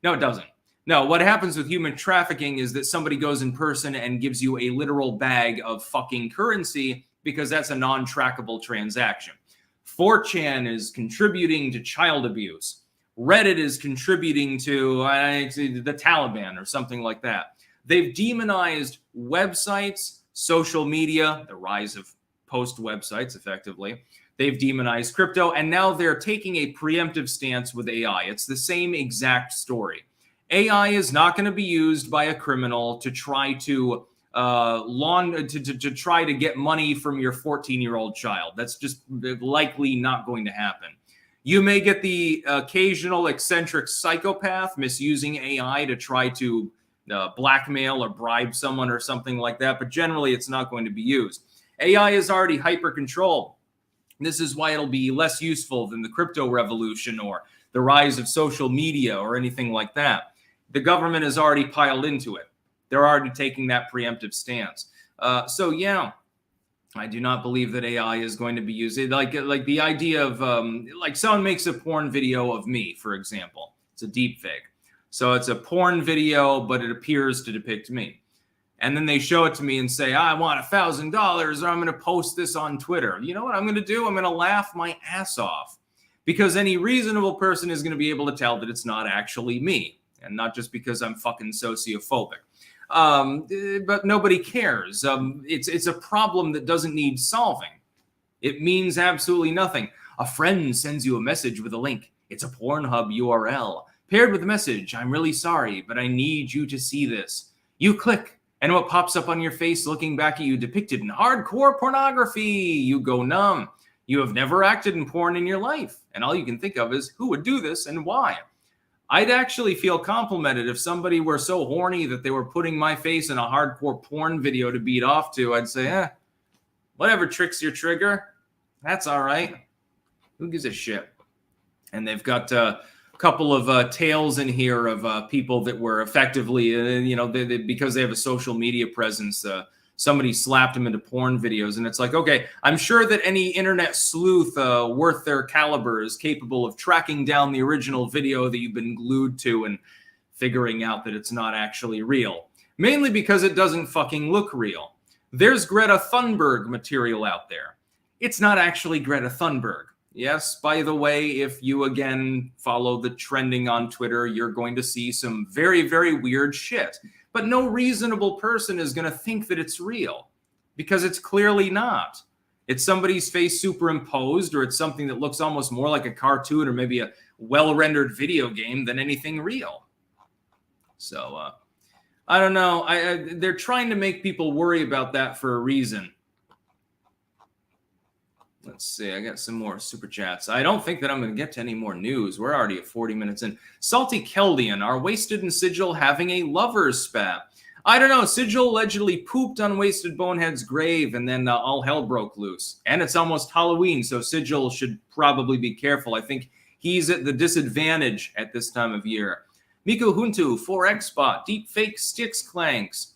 No, it doesn't. No, what happens with human trafficking is that somebody goes in person and gives you a literal bag of fucking currency, because that's a non-trackable transaction. 4chan is contributing to child abuse. Reddit is contributing to the Taliban or something like that. They've demonized websites, social media, the rise of post websites effectively. They've demonized crypto, and now they're taking a preemptive stance with AI. It's the same exact story. AI is not going to be used by a criminal to try to try to get money from your 14-year-old child. That's just likely not going to happen. You may get the occasional eccentric psychopath misusing AI to try to blackmail or bribe someone or something like that, but generally it's not going to be used. AI is already hyper-controlled. This is why it'll be less useful than the crypto revolution or the rise of social media or anything like that. The government has already piled into it. They're already taking that preemptive stance. So yeah, I do not believe that AI is going to be used. Like the idea of like someone makes a porn video of me, for example. It's a deepfake. So it's a porn video, but it appears to depict me. And then they show it to me and say, I want $1,000 or I'm going to post this on Twitter. You know what I'm going to do? I'm going to laugh my ass off, because any reasonable person is going to be able to tell that it's not actually me, and not just because I'm fucking sociophobic. But nobody cares. It's a problem that doesn't need solving. It means absolutely nothing. A friend sends you a message with a link. It's a Pornhub URL. Paired with the message, I'm really sorry, but I need you to see this. You click. And what pops up on your face looking back at you depicted in hardcore pornography? You go numb. You have never acted in porn in your life. And all you can think of is, who would do this and why? I'd actually feel complimented if somebody were so horny that they were putting my face in a hardcore porn video to beat off to. I'd say, whatever tricks your trigger, that's all right. Who gives a shit? And they've got couple of tales in here of people that were effectively, because they have a social media presence, somebody slapped them into porn videos. And it's like, okay, I'm sure that any internet sleuth worth their caliber is capable of tracking down the original video that you've been glued to and figuring out that it's not actually real. Mainly because it doesn't fucking look real. There's Greta Thunberg material out there. It's not actually Greta Thunberg. Yes, by the way, if you again follow the trending on Twitter, you're going to see some very, very weird shit. But no reasonable person is going to think that it's real because it's clearly not. It's somebody's face superimposed, or it's something that looks almost more like a cartoon or maybe a well-rendered video game than anything real. So, I don't know. They're trying to make people worry about that for a reason. Let's see. I got some more super chats. I don't think that I'm going to get to any more news. We're already at 40 minutes in. Salty Keldian, are Wasted and Sigil having a lover's spat? I don't know. Sigil allegedly pooped on Wasted Bonehead's grave, and then all hell broke loose. And it's almost Halloween, so Sigil should probably be careful. I think he's at the disadvantage at this time of year. Miku Huntu, 4X Spot, Deepfake Sticks Clanks.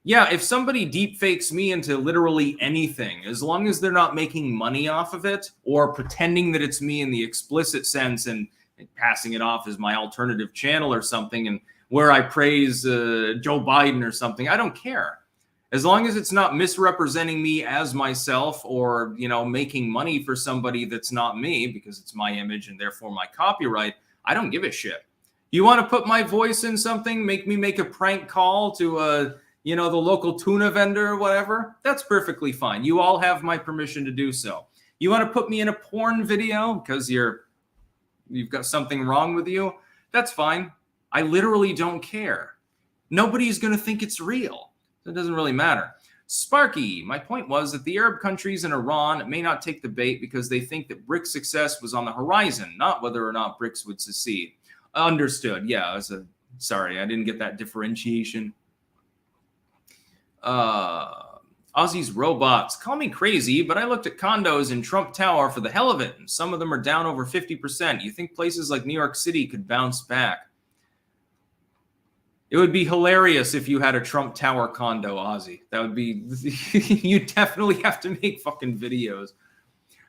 Yeah, if somebody deepfakes me into literally anything, as long as they're not making money off of it or pretending that it's me in the explicit sense and passing it off as my alternative channel or something, and where I praise Joe Biden or something, I don't care. As long as it's not misrepresenting me as myself or, making money for somebody that's not me because it's my image and therefore my copyright, I don't give a shit. You want to put my voice in something, make me make a prank call to the local tuna vendor or whatever, that's perfectly fine. You all have my permission to do so. You want to put me in a porn video because you've got something wrong with you, that's fine. I literally don't care. Nobody's going to think it's real. It doesn't really matter. Sparky, my point was that the Arab countries and Iran may not take the bait because they think that BRICS success was on the horizon, not whether or not BRICS would succeed. Understood. Yeah, sorry, I didn't get that differentiation. Aussie's robots. Call me crazy, but I looked at condos in Trump Tower for the hell of it, and some of them are down over 50%. You think places like New York City could bounce back? It would be hilarious if you had a Trump Tower condo, Aussie. That would be... you definitely have to make fucking videos.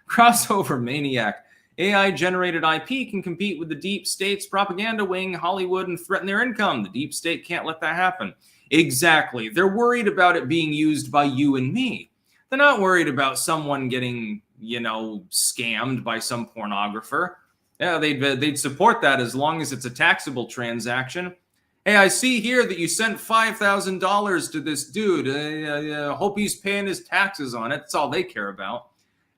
Crossover Maniac. AI-generated IP can compete with the deep state's propaganda wing, Hollywood, and threaten their income. The deep state can't let that happen. Exactly. They're worried about it being used by you and me. They're not worried about someone getting, scammed by some pornographer. Yeah, they'd support that as long as it's a taxable transaction. Hey, I see here that you sent $5,000 to this dude. Hope he's paying his taxes on it. That's all they care about.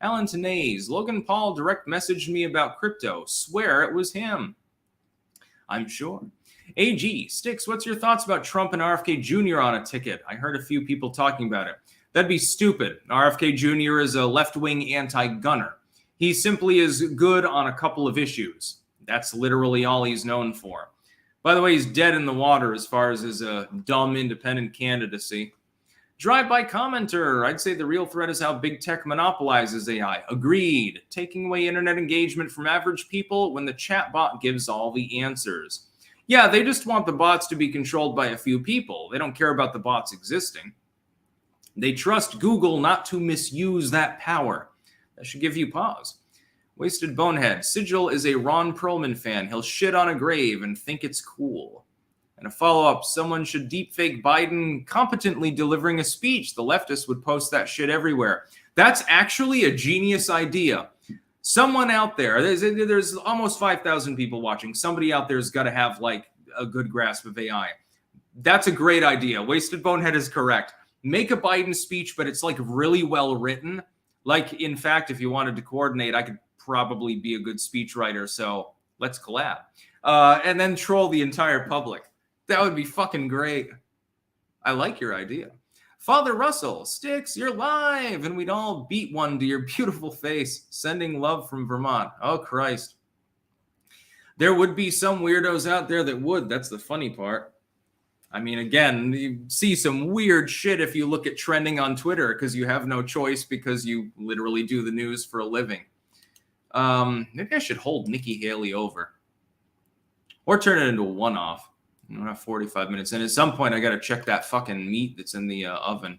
Alan Tenays, Logan Paul direct messaged me about crypto. Swear it was him. I'm sure. AG, Sticks, what's your thoughts about Trump and RFK Jr. on a ticket? I heard a few people talking about it. That'd be stupid. RFK Jr. is a left-wing anti-gunner. He simply is good on a couple of issues. That's literally all he's known for. By the way, he's dead in the water as far as his dumb independent candidacy. Drive-by commenter, I'd say the real threat is how big tech monopolizes AI. Agreed. Taking away internet engagement from average people when the chatbot gives all the answers. Yeah, they just want the bots to be controlled by a few people. They don't care about the bots existing. They trust Google not to misuse that power. That should give you pause. Wasted Bonehead. Sigil is a Ron Perlman fan. He'll shit on a grave and think it's cool. And a follow-up, someone should deepfake Biden competently delivering a speech. The leftists would post that shit everywhere. That's actually a genius idea. Someone out there, there's almost 5,000 people watching. Somebody out there's got to have like a good grasp of AI. That's a great idea. Wasted Bonehead is correct. Make a Biden speech, but it's like really well written. Like, in fact, if you wanted to coordinate, I could probably be a good speechwriter. So let's collab. And then troll the entire public. That would be fucking great. I like your idea. Father Russell, Sticks, you're live, and we'd all beat one to your beautiful face. Sending love from Vermont. Oh, Christ. There would be some weirdos out there that would. That's the funny part. I mean, again, you see some weird shit if you look at trending on Twitter because you have no choice because you literally do the news for a living. Maybe I should hold Nikki Haley over. or turn it into a one-off. We're not 45 minutes in. At some point, I got to check that fucking meat that's in the oven.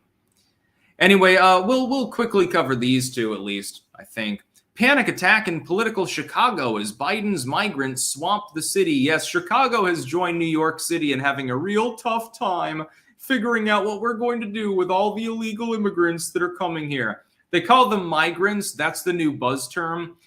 Anyway, we'll quickly cover these two at least, I think. Panic attack in political Chicago as Biden's migrants swamped the city. Yes, Chicago has joined New York City in having a real tough time figuring out what we're going to do with all the illegal immigrants that are coming here. They call them migrants. That's the new buzz term.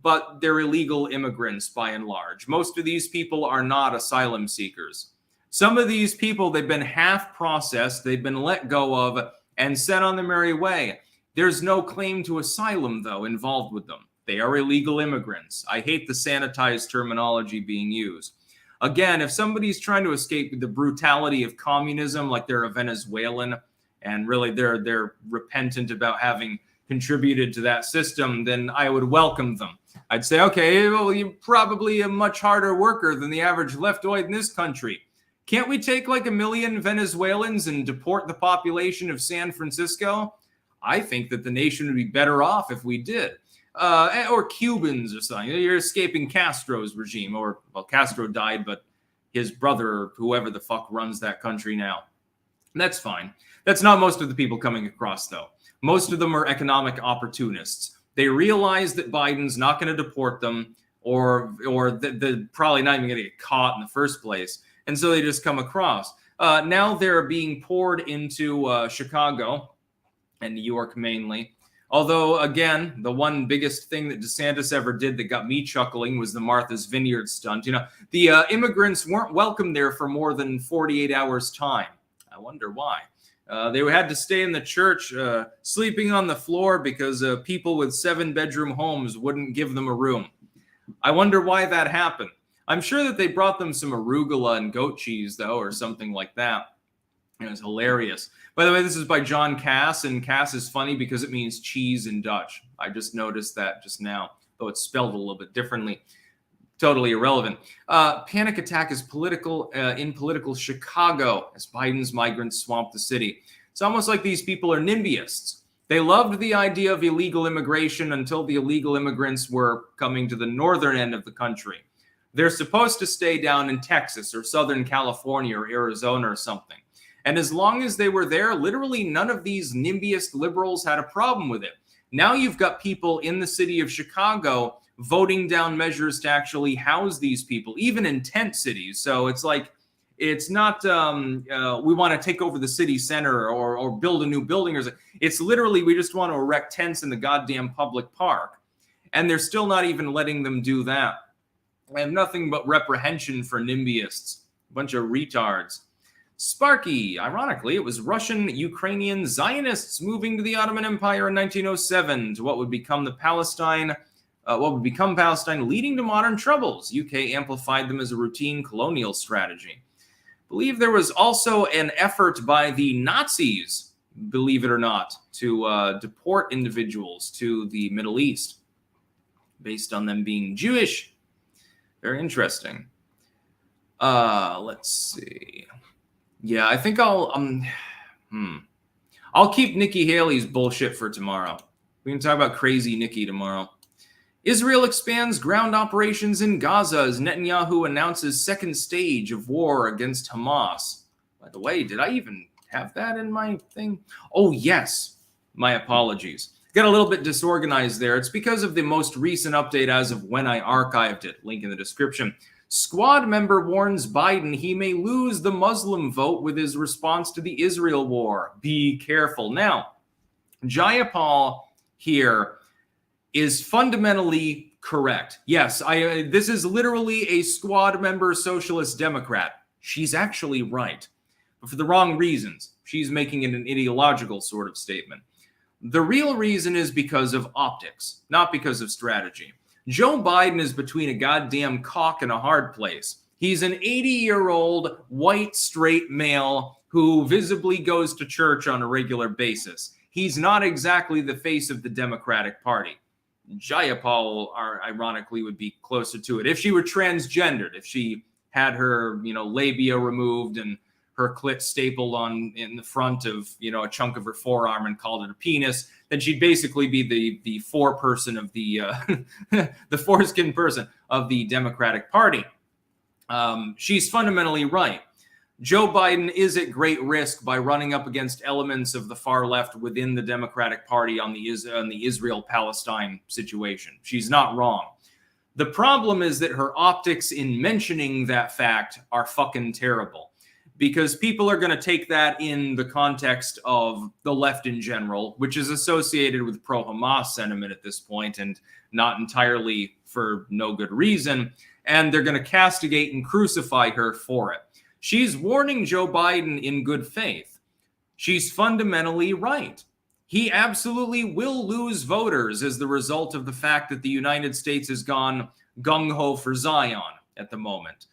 But they're illegal immigrants by and large. Most of these people are not asylum seekers. Some of these people, they've been half processed, they've been let go of, and sent on their merry way. There's no claim to asylum, though, involved with them. They are illegal immigrants. I hate the sanitized terminology being used. Again, if somebody's trying to escape the brutality of communism, like they're a Venezuelan, and really they're repentant about having contributed to that system, then I would welcome them. I'd say, okay, well, you're probably a much harder worker than the average leftoid in this country. Can't we take like 1 million Venezuelans and deport the population of San Francisco? I think that the nation would be better off if we did. Or Cubans or something. You're escaping Castro's regime. Or, well, Castro died, but his brother, or whoever the fuck runs that country now. That's fine. That's not most of the people coming across, though. Most of them are economic opportunists. They realize that Biden's not going to deport them, or they're probably not even going to get caught in the first place. And so they just come across. Now they're being poured into Chicago and New York mainly. Although, again, the one biggest thing that DeSantis ever did that got me chuckling was the Martha's Vineyard stunt. You know, the immigrants weren't welcome there for more than 48 hours' time. I wonder why. They had to stay in the church, sleeping on the floor because people with 7-bedroom homes wouldn't give them a room. I wonder why that happened. I'm sure that they brought them some arugula and goat cheese, though, or something like that. It was hilarious. By the way, this is by John Cass, and Cass is funny because it means cheese in Dutch. I just noticed that just now, though it's spelled a little bit differently. Totally irrelevant. Panic attack is in political Chicago as Biden's migrants swamp the city. It's almost like these people are NIMBYists. They loved the idea of illegal immigration until the illegal immigrants were coming to the northern end of the country. They're supposed to stay down in Texas or Southern California or Arizona or something. And as long as they were there, literally none of these NIMBYist liberals had a problem with it. Now you've got people in the city of Chicago voting down measures to actually house these people, even in tent cities. So it's like, it's not, we want to take over the city center or build a new building. It's literally, we just want to erect tents in the goddamn public park. And they're still not even letting them do that. I have nothing but reprehension for NIMBYists. A bunch of retards. Sparky, ironically, it was Russian, Ukrainian Zionists moving to the Ottoman Empire in 1907 to what would become Palestine, leading to modern troubles. UK amplified them as a routine colonial strategy. Believe there was also an effort by the Nazis, believe it or not, to deport individuals to the Middle East based on them being Jewish. Very interesting. Let's see. Yeah, I think I'll keep Nikki Haley's bullshit for tomorrow. We can talk about crazy Nikki tomorrow. Israel expands ground operations in Gaza as Netanyahu announces second stage of war against Hamas. By the way, did I even have that in my thing? Oh, yes. My apologies. Got a little bit disorganized there. It's because of the most recent update as of when I archived it. Link in the description. Squad member warns Biden he may lose the Muslim vote with his response to the Israel war. Be careful. Now, Jayapal here is fundamentally correct. Yes, this is literally a squad member socialist Democrat. She's actually right, but for the wrong reasons. She's making it an ideological sort of statement. The real reason is because of optics, not because of strategy. Joe Biden is between a goddamn cock and a hard place. He's an 80-year-old white straight male who visibly goes to church on a regular basis. He's not exactly the face of the Democratic Party. Jayapal, ironically, would be closer to it. If she were transgendered, if she had her, labia removed and her clit stapled on in the front of, a chunk of her forearm and called it a penis, then she'd basically be the foreperson of the, the foreskin person of the Democratic Party. she's fundamentally right. Joe Biden is at great risk by running up against elements of the far left within the Democratic Party on the Israel-Palestine situation. She's not wrong. The problem is that her optics in mentioning that fact are fucking terrible, because people are going to take that in the context of the left in general, which is associated with pro-Hamas sentiment at this point, and not entirely for no good reason, and they're going to castigate and crucify her for it. She's warning Joe Biden in good faith. She's fundamentally right. He absolutely will lose voters as the result of the fact that the United States has gone gung-ho for Zion at the moment.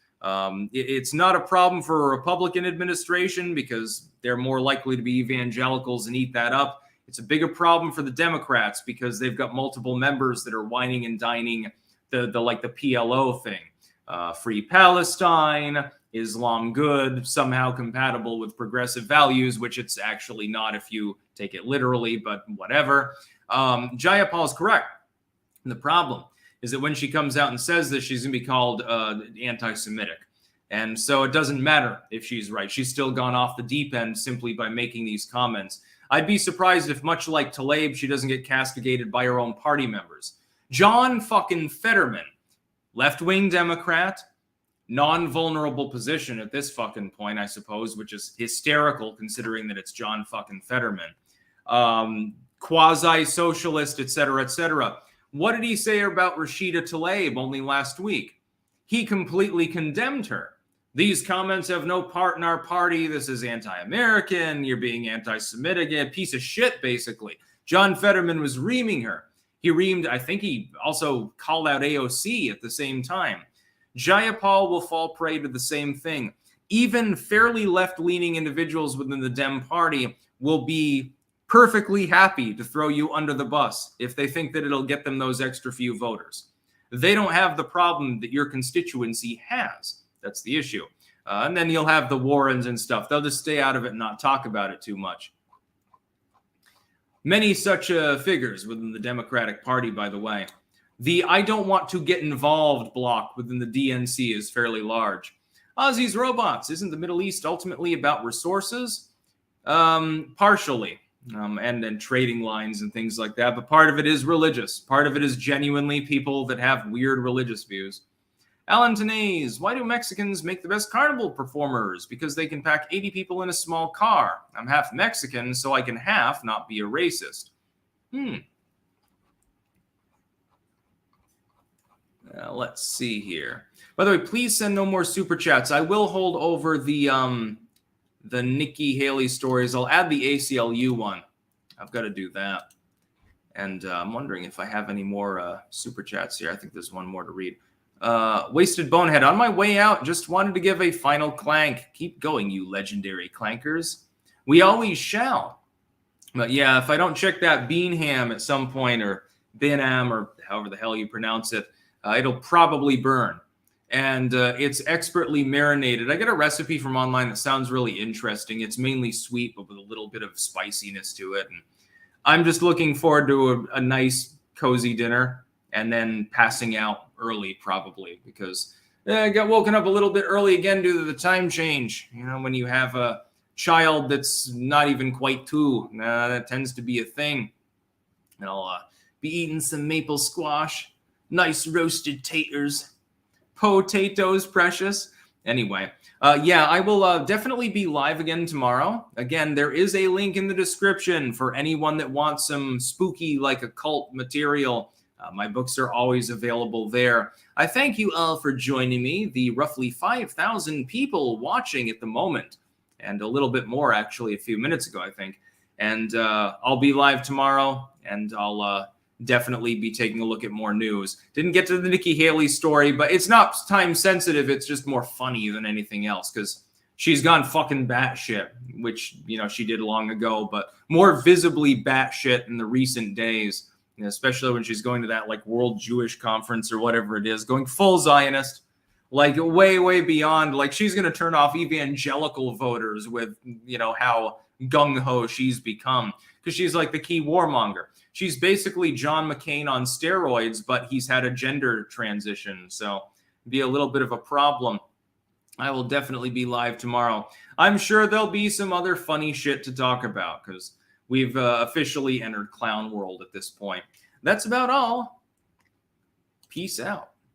It's not a problem for a Republican administration because they're more likely to be evangelicals and eat that up. It's a bigger problem for the Democrats because they've got multiple members that are whining and dining the PLO thing. Free Palestine, Islam good, somehow compatible with progressive values, which it's actually not if you take it literally, but whatever. Jayapal is correct. And the problem is that when she comes out and says this, she's going to be called anti-Semitic. And so it doesn't matter if she's right. She's still gone off the deep end simply by making these comments. I'd be surprised if, much like Tlaib, she doesn't get castigated by her own party members. John fucking Fetterman, left-wing Democrat, non-vulnerable position at this fucking point, I suppose, which is hysterical considering that it's John fucking Fetterman. Quasi-socialist, et cetera, et cetera. What did he say about Rashida Tlaib only last week? He completely condemned her. These comments have no part in our party. This is anti-American. You're being anti-Semitic. A piece of shit, basically. John Fetterman was reaming her. He reamed, I think he also called out AOC at the same time. Jayapal will fall prey to the same thing. Even fairly left-leaning individuals within the Dem Party will be perfectly happy to throw you under the bus if they think that it'll get them those extra few voters. They don't have the problem that your constituency has. That's the issue. And then you'll have the Warrens and stuff. They'll just stay out of it and not talk about it too much. Many such figures within the Democratic Party, by the way. The I don't want to get involved block within the DNC is fairly large. Ozzy's Robots, isn't the Middle East ultimately about resources? Partially. And then trading lines and things like that. But part of it is religious. Part of it is genuinely people that have weird religious views. Alan Tenaz, why do Mexicans make the best carnival performers? Because they can pack 80 people in a small car. I'm half Mexican, so I can half not be a racist. Let's see here. By the way, please send no more super chats. I will hold over the Nikki Haley stories. I'll add the ACLU one. I've got to do that. And I'm wondering if I have any more super chats here. I think there's one more to read. Wasted Bonehead, on my way out, just wanted to give a final clank. Keep going, you legendary clankers. We always shall. But yeah, if I don't check that Beanham at some point, or Binham, or however the hell you pronounce it, it'll probably burn. And it's expertly marinated. I got a recipe from online that sounds really interesting. It's mainly sweet, but with a little bit of spiciness to it. And I'm just looking forward to a nice, cozy dinner and then passing out early, probably, because I got woken up a little bit early again due to the time change. You know, when you have a child that's not even quite two, that tends to be a thing. And I'll be eating some maple squash, nice roasted taters. Potatoes, precious. Anyway, yeah, I will definitely be live again tomorrow. Again, there is a link in the description for anyone that wants some spooky, like occult material. My books are always available there. I thank you all for joining me, the roughly 5,000 people watching at the moment, and a little bit more, actually, a few minutes ago, I think. And I'll be live tomorrow, and I'll definitely be taking a look at more news. Didn't get to the Nikki Haley story, but it's not time sensitive. It's just more funny than anything else because she's gone fucking batshit, which, you know, she did long ago, but more visibly batshit in the recent days, you know, especially when she's going to that like World Jewish Conference or whatever it is, going full Zionist, like way, way beyond. Like she's going to turn off evangelical voters with, you know, how gung-ho she's become because she's like the key warmonger. She's basically John McCain on steroids, but he's had a gender transition. So it'd be a little bit of a problem. I will definitely be live tomorrow. I'm sure there'll be some other funny shit to talk about because we've officially entered clown world at this point. That's about all. Peace out.